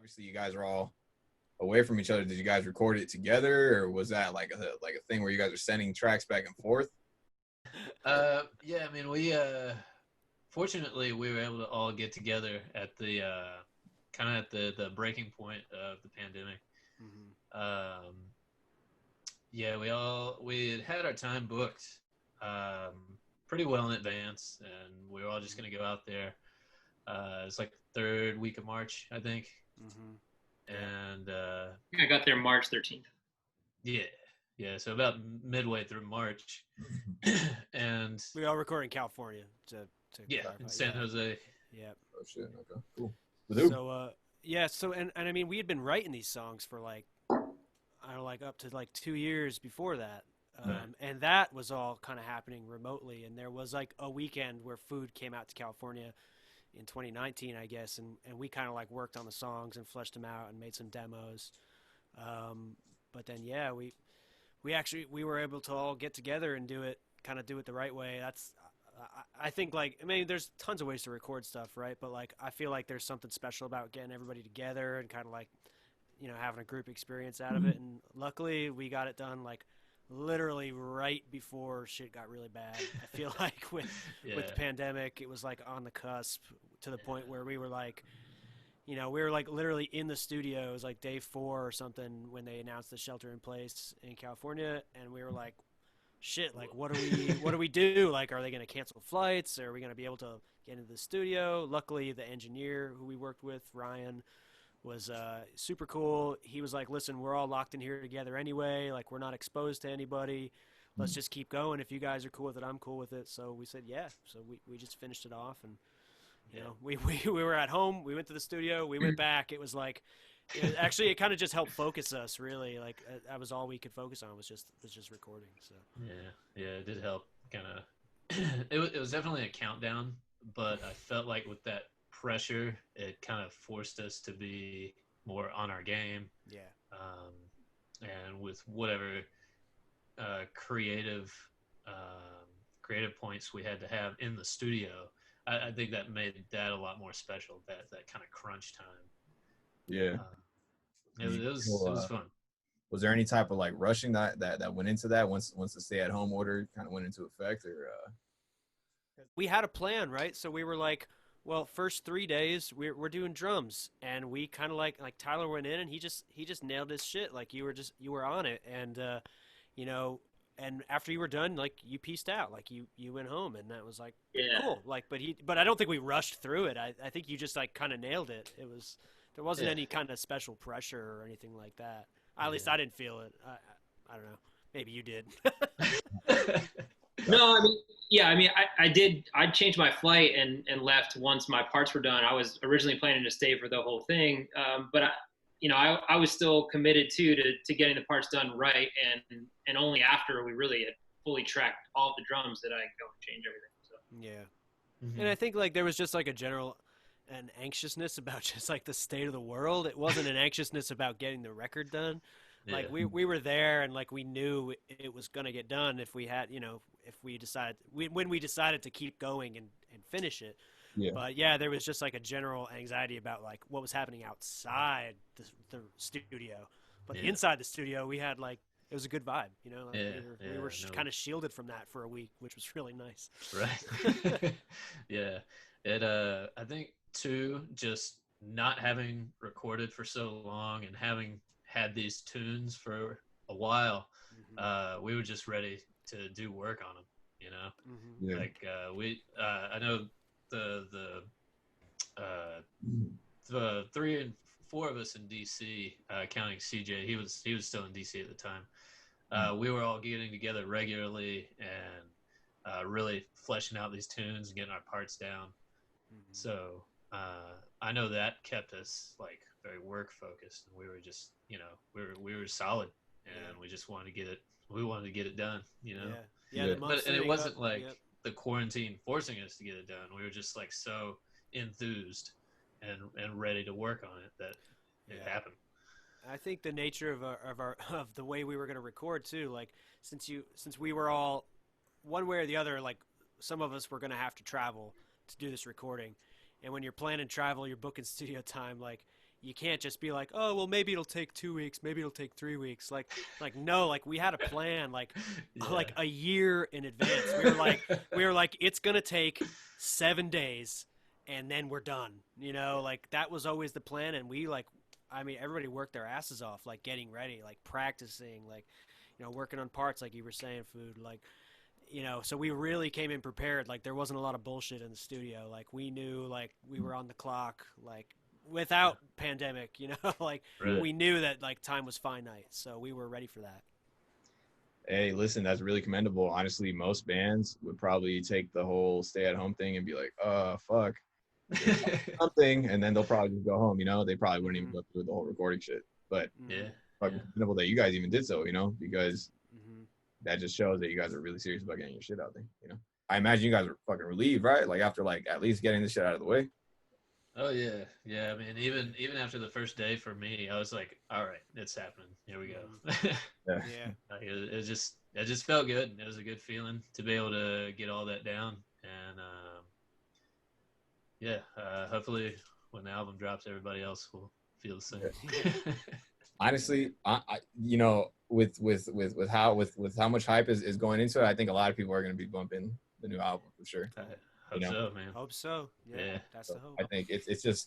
obviously you guys are all away from each other. Did you guys record it together, or was that like a thing where you guys are sending tracks back and forth? Yeah, I mean, we fortunately we were able to all get together at the kind of at the breaking point of the pandemic. Mm-hmm. Um, yeah, we had our time booked pretty well in advance, and we were all just gonna go out there. It's like third week of March, I think, Mm-hmm. and I got there March 13th. yeah, yeah. So about midway through March, and We all record in California to yeah, clarify. in San Jose. Yeah. Oh shit. Okay. Cool. So yeah. So and I mean we had been writing these songs for like I don't know, like up to like 2 years before that. Right. And that was all kind of happening remotely. And there was like a weekend where Food came out to California in 2019, I guess, and we kind of like worked on the songs and fleshed them out and made some demos. But then yeah, we were able to all get together and do it the right way. That's I think like I mean there's tons of ways to record stuff, right? But like I feel like there's something special about getting everybody together and kind of like having a group experience out of it. And luckily we got it done like literally right before shit got really bad. I feel like with the pandemic, it was like on the cusp to the point where we were like literally in the studio. It was like day 4 or something when they announced the shelter in place in California, and we were like, shit, like what do we do? Like, are they going to cancel flights? Are we going to be able to get into the studio? Luckily, the engineer who we worked with, Ryan, was super cool. He was like, listen, we're all locked in here together anyway. Like, we're not exposed to anybody. Let's just keep going. If you guys are cool with it, I'm cool with it. So we said, yeah. So we just finished it off, and you know, we were at home. We went to the studio. We went back. It was like, it kind of just helped focus us. Really, like that was all we could focus on was just recording. So Yeah, it did help. Kind of, it was definitely a countdown, but I felt like with that pressure, it kind of forced us to be more on our game. Yeah. And with whatever creative points we had to have in the studio, I think that made that a lot more special. That kind of crunch time. Yeah. It was fun. Was there any type of like rushing that went into that once the stay-at-home order kind of went into effect, or? We had a plan, right? So we were like, well, first 3 days we're doing drums, and we kind of like Tyler went in and he just nailed his shit. Like you were on it, and and after you were done, like you pieced out, like you went home, and that was like cool. Like, but I don't think we rushed through it. I think you just like kind of nailed it. There wasn't any kind of special pressure or anything like that. At least I didn't feel it. I don't know. Maybe you did. No, I mean, I did. I changed my flight and left once my parts were done. I was originally planning to stay for the whole thing, but I was still committed to getting the parts done right, and only after we really had fully tracked all the drums did I go and change everything. So. Yeah, and I think like there was just like an anxiousness about just like the state of the world. It wasn't an anxiousness about getting the record done. Like we were there, and like we knew it was gonna get done if we had, if we decided when we decided to keep going and finish it. Yeah. But yeah, there was just like a general anxiety about like what was happening outside the studio. But inside the studio, we had like it was a good vibe, we were kind of shielded from that for a week, which was really nice. Right. Yeah. It I think too, just not having recorded for so long and having had these tunes for a while, we were just ready to do work on them, like I know the 3 and 4 of us in DC, counting CJ, he was still in DC at the time. We were all getting together regularly and really fleshing out these tunes and getting our parts down. So I know that kept us like very work focused, and we were just we were solid, and we just wanted to get it done. But and it wasn't like the quarantine forcing us to get it done. We were just like so enthused and ready to work on it that it happened. I think the nature of the way we were going to record too, like since we were all one way or the other, like some of us were going to have to travel to do this recording, and when you're planning travel, you're booking studio time, like you can't just be like, oh, well, maybe it'll take 2 weeks, maybe it'll take 3 weeks. Like no, like we had a plan, like Yeah. like a year in advance. We were like, it's gonna take 7 days, and then we're done. You know, like that was always the plan, and we like, I mean, everybody worked their asses off, like getting ready, like practicing, like, you know, working on parts, like you were saying, food, like, you know, so we really came in prepared. Like there wasn't a lot of bullshit in the studio. Like we knew, like we were on the clock, like without pandemic, you know, like Right. we knew that like time was finite, so we were ready for that. Hey, listen, that's really commendable. Honestly, most bands would probably take the whole stay-at-home thing and be like, fuck, something, and then they'll probably just go home, you know? They probably wouldn't even go through the whole recording shit. But Yeah. fucking commendable that you guys even did so, you know? Because Mm-hmm. that just shows that you guys are really serious about getting your shit out there, you know? I imagine you guys were fucking relieved, right? Like after like at least getting this shit out of the way. Oh yeah, yeah. I mean, even after the first day for me, I was like, all right, it's happening. Here we go. Yeah. Yeah. Like, it just felt good. It was a good feeling to be able to get all that down, and yeah. Hopefully, when the album drops, everybody else will feel the same. Honestly, I you know, with how much hype is going into it, I think a lot of people are going to be bumping the new album for sure. I hope You know? so, man. Hope so. Yeah, Yeah. that's So the hope. I think it's just